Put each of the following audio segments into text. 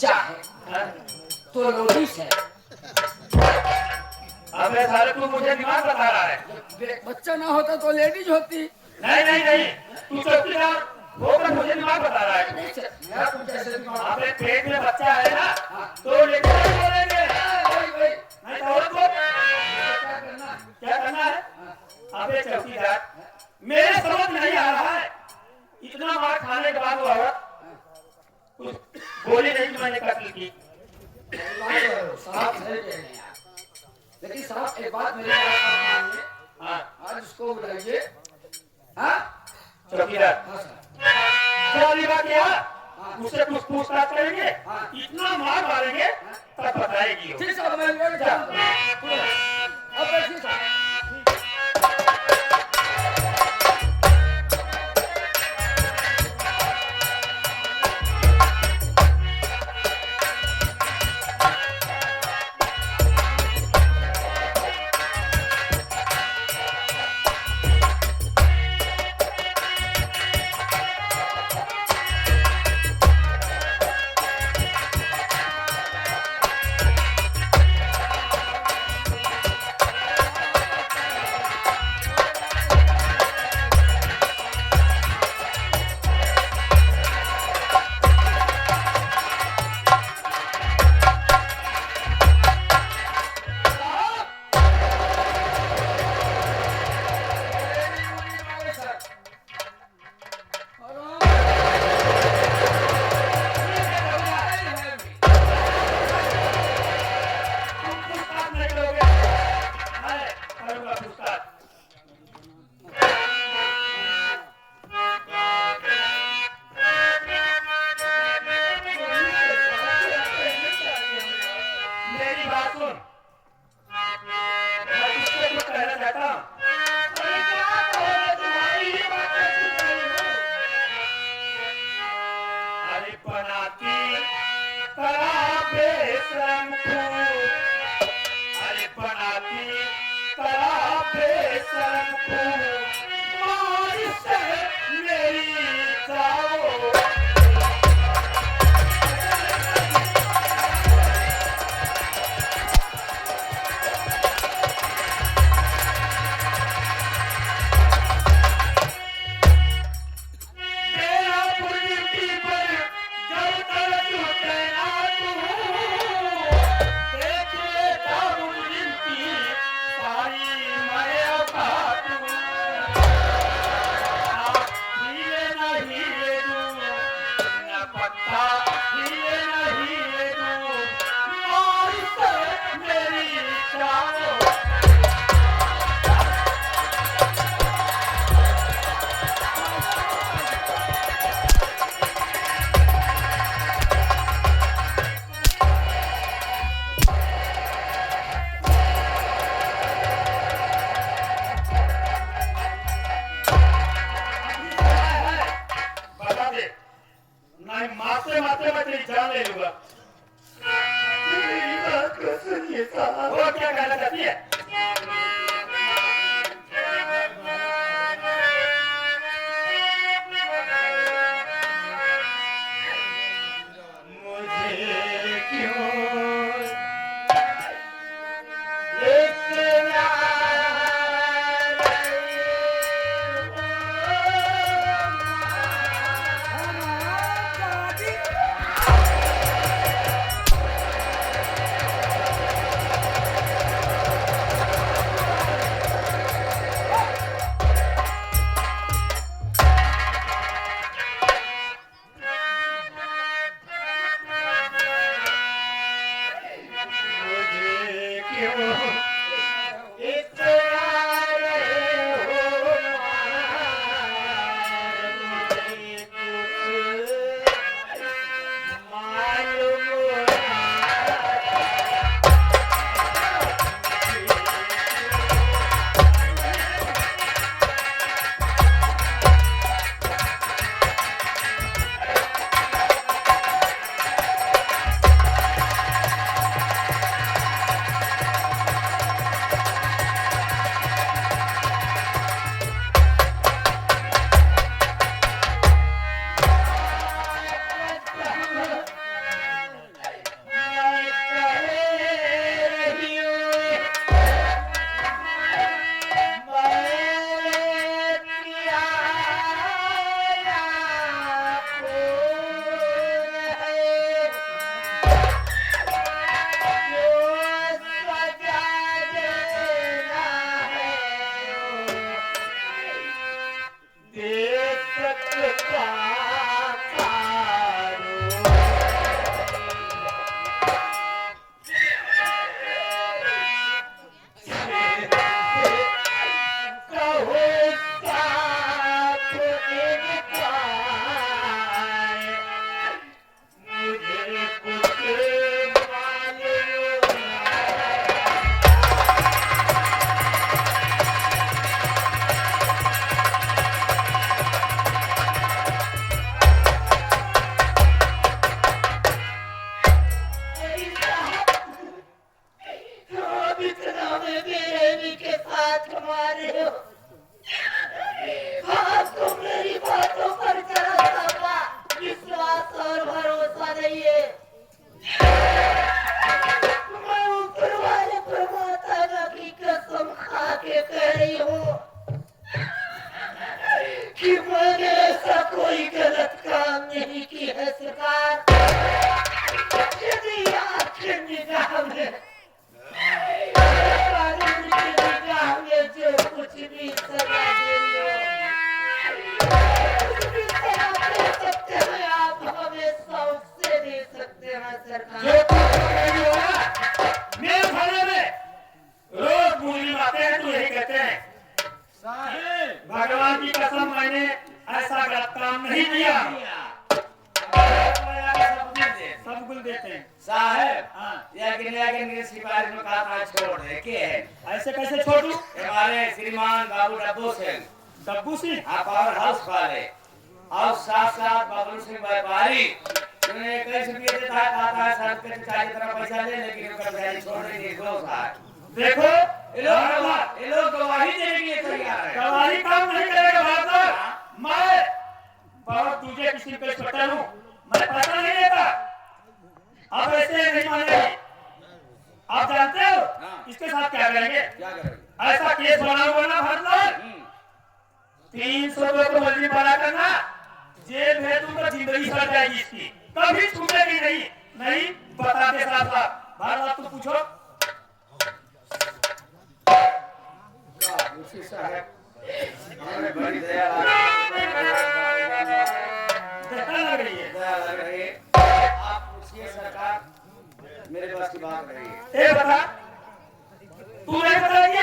बच्चा है तो लोडिस है। अबे साले तू मुझे दिमाग बता रहा है। बच्चा ना होता तो लेडीज होती। नहीं नहीं नहीं, तू चौकीदार होकर मुझे दिमाग बता रहा है। मेरा तुम कैसे दिमाग? अबे पेट में बच्चा है ना तो लेकर नहीं बोलेंगे। नहीं तो और को क्या करना है? अबे चौकीदार, मेरे समझ नहीं आ रहा है, इतना मार खाने के बाद वो औरत कुछ बोली नहीं कि मैंने कत्ल की। साहब सही कह रहे हैं यार, लेकिन साहब एक बात मेरी बात मानिए। हाँ आज उसको बुलाइए। हाँ चौकीदार, हाँ सर। क्या लिखा क्या? उससे कुछ पूछताछ करेंगे, इतना मार मारेंगे तब बताएगी वो। ठीक साहब, मैं लेकर जाऊंगा। अब बैठिए साहब। मारते मारते मैं तेरी जान ले लूंगा। वो क्या कहना चाहती है? मुझे क्यों सकते हैं सरकार। जो तू करेगी होगा। मेरे थाने में रोज मुजरिम आते हैं तो यही कहते हैं भगवान की कसम मैंने ऐसा गलत काम नहीं किया। सब कुछ देते हैं साहब हाँ। यह सिपाही में कहा था छोड़ दे के ऐसे कैसे छोड़ू? हमारे श्रीमान बाबू डब्बू सिंह डब्बू सिंह पावर हाउस वाले और साथ साथ बबलू सिंह व्यापारी उन्हें कई रुपये देता है, कहा था सर के चालीस तरह पैसा ले लेकिन उनका बेचारी छोड़ नहीं था। देखो ये लोग गवाही देने के लिए तैयार है। गवाही काम नहीं करेगा भारत। मैं बहुत दूसरे किस्म का इंस्पेक्टर हूँ, मैं पैसा नहीं लेता। अब ऐसे नहीं मानेगी। आप जानते हो इसके साथ क्या करेंगे? क्या करेंगे? ऐसा केस बनाओगे ना भारत 300 रुपये को मजदूरी बना करना, जेल भेज दूंगा, जिंदगी सड़ जाएगी इसकी, कभी छूटेगी नहीं। नहीं बताते साथ साथ भारत तो पूछो। उसी साहब हमें बड़ी दया लग रही है। दया लग रही है। आप पूछिए सरकार, मेरे पास की बात रही है। ए बता, तू नहीं बताएगी?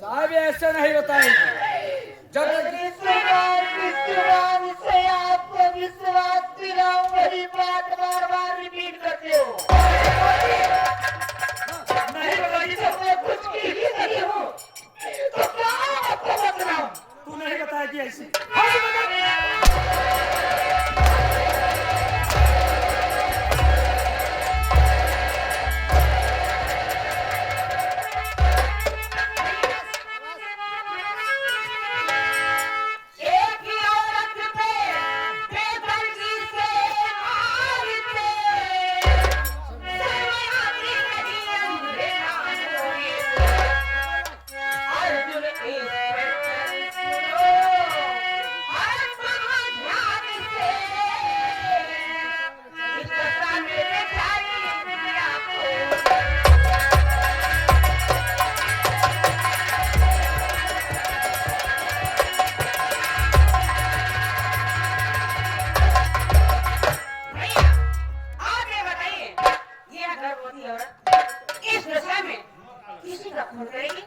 साहब ऐसे नहीं बताएंगे। जब तक विश्वास से आपको विश्वास दिलाऊं, वही बात बार बार रिपीट करते हो। नहीं बताएगी तो मैं कुछ की ही नहीं हूँ, तो क्या आपको बतलाऊं? तू नहीं बताएगी ऐसे। एक ही औरत पे बेदर्दी से मारते, शर्माती नहीं उनके नाम अर्जुन इस पर सुनो, हर बात ध्यान से, इतना मेरे चाहिए आपको। भैया आगे बताइए, ये गर्भवती औरत इस दशा में किसी का खून करेगी?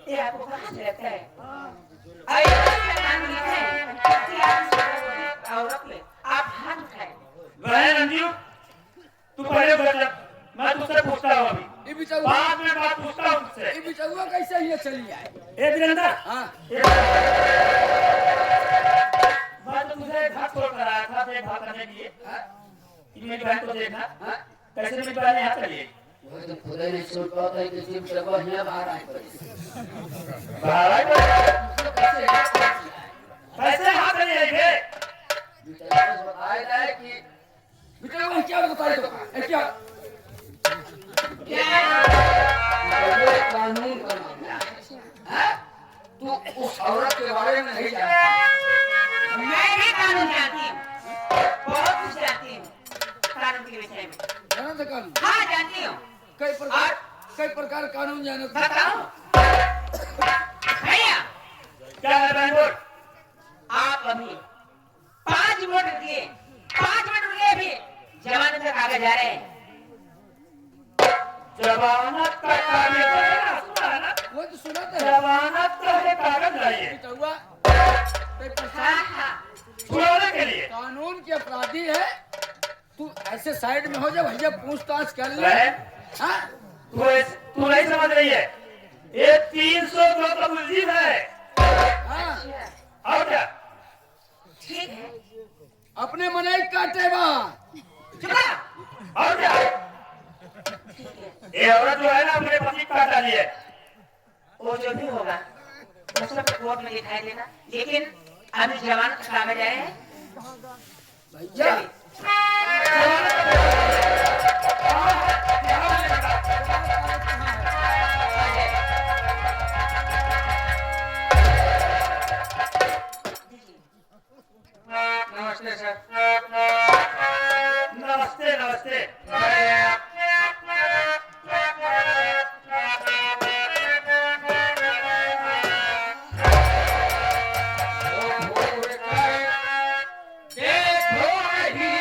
ये आपको कहाँ से लगता है? अयोध्या का कानून लिखा है कि आप इस गर्भवती औरत पे आप हाथ उठाएं। वह रंजीव, तू पहले बता, मैं तुझसे पूछता हूँ अभी, ये बिचौआ बाद में बात पूछता हूँ तुझसे। ये बिचौआ कैसे ये चली आए? ए वीरेंद्र, हाँ मैं तो तुझे घर छोड़ कर आया था देख भाग करने के लिए कि मेरी बहन को देखना कैसे मेरी बहन यहाँ चली आई। वो तो खुद ही नहीं सोच पाता है कि जिम से बढ़िया बाहर आए बाहर आई तो कैसे हाथ चली आई थे? बताया जाए कि बिचौआ क्या बताए तो क्या ये कानून का मामला है। तू उस औरत के बारे में नहीं जानता। मैं भी कानून जानती हूँ, बहुत कुछ जानती हूँ कानून के विषय में। जाना था कानून हाँ जानती हूँ। कई प्रकार कानून जाना था। बताओ भैया, क्या है बहन बोल? आप अभी 5 मिनट दिए, 5 मिनट रुके भी जमानत का कागज आ रहे हैं। जमानत का कागज सुना है ना? वो तो सुना था। जमानत का है कागज लाइए बिचौआ कई हाँ प्रकार हाँ, छुड़ाने के लिए। कानून के अपराधी है। तू ऐसे साइड में हो जा भैया, पूछताछ कर ले। बहन, हाँ तू नहीं समझ रही है, ये 302 का मुलजिम है। हाँ और क्या? ठीक है, अपने मनाई काटे बा। चुका। और क्या? ये औरत जो है ना अपने पति काट डाली है। वो जो भी होगा वो सब कोर्ट में दिखाई देगा, लेकिन अभी जमानत का कागज आए हैं। भैया नमस्ते सर। नमस्ते नमस्ते। देखो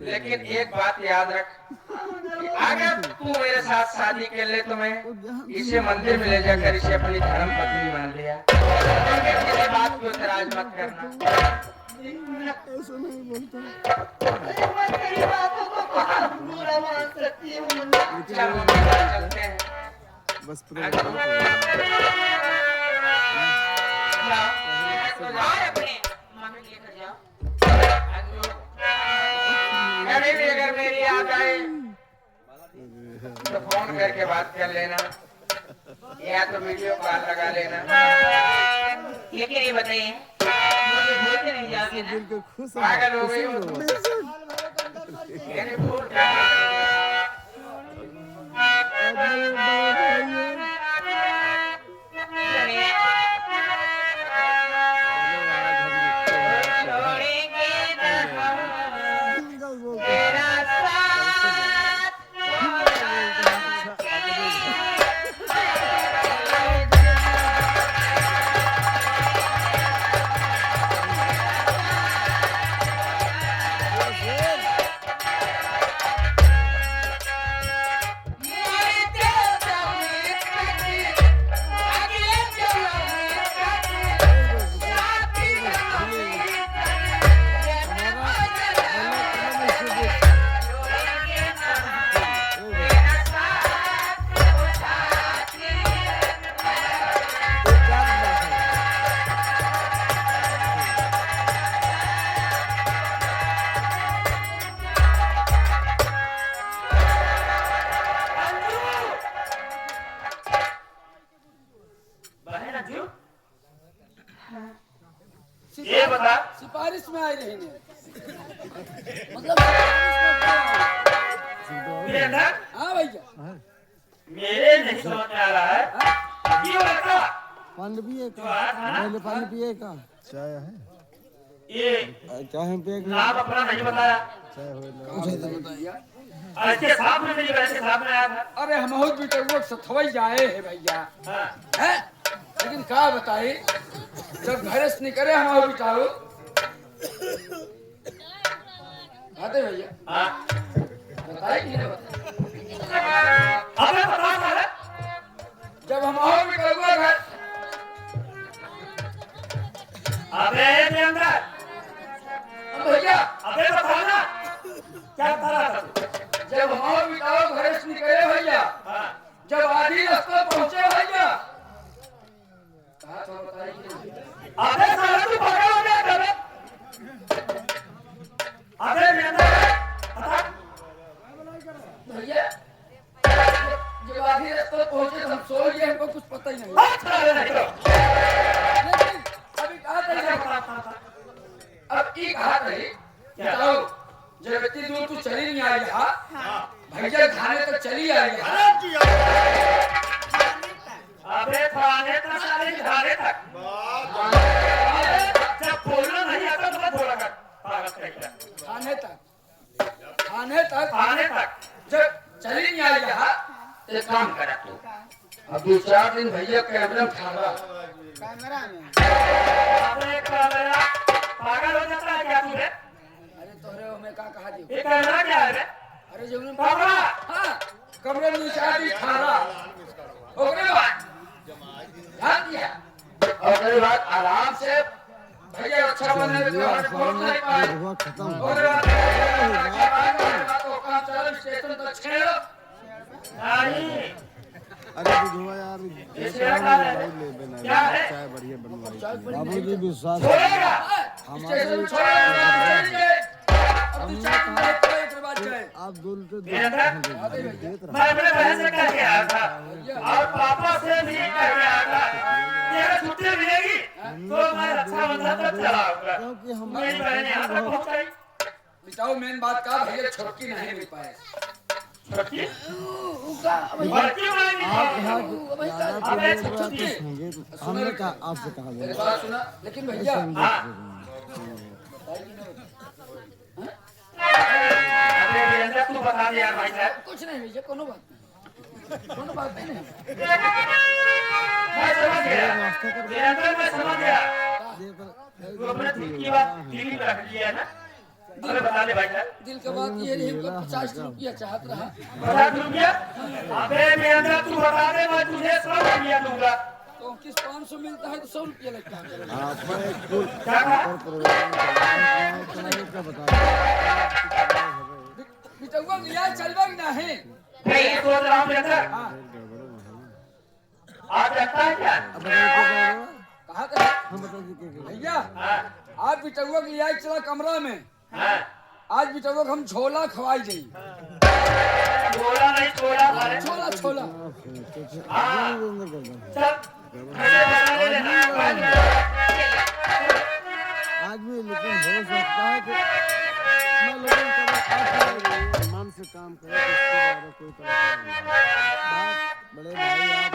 लेकिन एक बात याद रख कि अगर तू मेरे साथ शादी कर ले तो मैं इसे मंदिर में ले जाकर इसे अपनी धर्म पत्नी मान लिया। किसी बात को इतराज मत करना। ऐसा नहीं बोलता। मैं तेरी बातों को कहाँ बुरा मान सकती हूँ। चल चलते हैं। बस जाओ और अपने मम्मी के लेकर जाओ। कभी भी अगर मेरी याद आए तो फोन करके बात कर लेना या तो वीडियो कॉल लगा लेना। लेकिन ये बताइए मुझे भूलते नहीं जाओगे ना। बिल्कुल खुश पागल हो गई हो यानी भूल छोड़ेंगे ना हम तेरा साथ ये बता सिफारिश में आए रहे ने मतलब सिफारिश में क्या? वीरेंद्र, हाँ भैया मेरे नहीं समझ में आ रहा है ये लड़का पानी पिए जो आया था ना, पहले पानी पिए का चाय है ये चाय पिए नाम अपना नहीं बताया चाय हो और इसके साथ में मेरी बहन के साथ में आया था। अरे हम बहुत बेटे सथवई जाए है भैया हाँ, है लेकिन का बताई जब घर से निकले हम बिटाओ आते भैया हाँ। बताए कि नहीं बताए अबे बता साले, जब हम बिटाओ घर अबे वीरेंद्र, भैया अबे बता ना क्या बता रहा था तू? जब हम बिटाओ घर से निकले भैया हाँ, जब आधी रास्ता पहुंचे भैया कहा तो बताई कि नहीं? अबे साला तू पागल हो गया क्या बे? अबे वीरेंद्र, बता भैया जब आधी रास्ता पहुंचे तो हम सो गए हमको कुछ पता ही नहीं हाँ, साले नहीं तो। लेकिन अभी कहा था अब की कहा रही बताओ जब इतनी दूर तू चली नहीं आई यहाँ भैया खाने तक चली आई यहाँ अबे खाने तक साले खाने तक जब बोलना नहीं आता तो मत बोला कर पागल कहीं खाने तक खाने तक जब चली नहीं आई यहाँ एक काम करा तू अब 2-4 दिन भैया कैमरा में खा रहा अबे कैमरा पागल हो जाता है क्या तू रे? अरे तोहरे में का कहा दी ये कैमरा क्या है रे? अरे जब कैमरा हाँ कमरे में 2-4 दिन खा रहा ओकरे बाद ध्यान दिया और ओकरे बाद आराम से भैया अच्छा बनने में तोहरे पहुंच नहीं पाए हुआ खत्म ओकरे बाद तो काम चल स्टेशन तक छेड़ नहीं अरे बुझवा यार क्या है? चाय बढ़िया बनवाई बाबूजी विश्वास बोलेगा स्टेशन छोड़ आप दूर के वीरेंद्र, मैं अपने बहन से कह के आया था और पापा से भी कह के आया था कि अगर छुट्टी मिलेगी तो मैं अच्छा बंदा तब चला आऊंगा। क्योंकि हम मेरी बहन यहाँ तक पहुँच गई। बताओ मेन बात का भैया छोटकी नहीं मिल पाए छुट्टी भैया बड़की वाली आप नहीं यहाँ अबे होंगे हमने कहा आपसे कहा मेरी बात सुना लेकिन भैया अबे वीरेंद्र, तू बता दे यार भाई साहब। कुछ नहीं भैया कोनो बात नहीं मैं समझ गया वीरेंद्र, मैं समझ गया। तू अपने दिल की बात दिल में रख लिया ना अरे बता दे भाई साहब। दिल के बात ये रही कि 50 रुपया चाहत रहा 50 रुपया? अबे मेरा तू बता दे, मैं तुझे 100 रुपया दूंगा। तो किस 500 मिलता है तो 100 रुपया लगता है। आप एक फुल क्या कहा? प्रोग्राम का बता बिटुआ लिया चलवा कि नहीं? मैं ये सोच रहा हूँ बेटा, आप जानता है क्या? कहा था हम बता दीजिए भैया हाँ, आज बिटुआ के लिया चला कमरा में। हाँ। आज बिटुआ को हम छोला खवाई जाई। छोला नहीं, छोला खा ले। छोला छोला हाँ, सब ऐसे बता दे देना। आदमी लेकिन हो सकता है कि मैं लोगों का ईमान से काम करे तो इसके द्वारा कोई तरह का बात बड़े भाई आप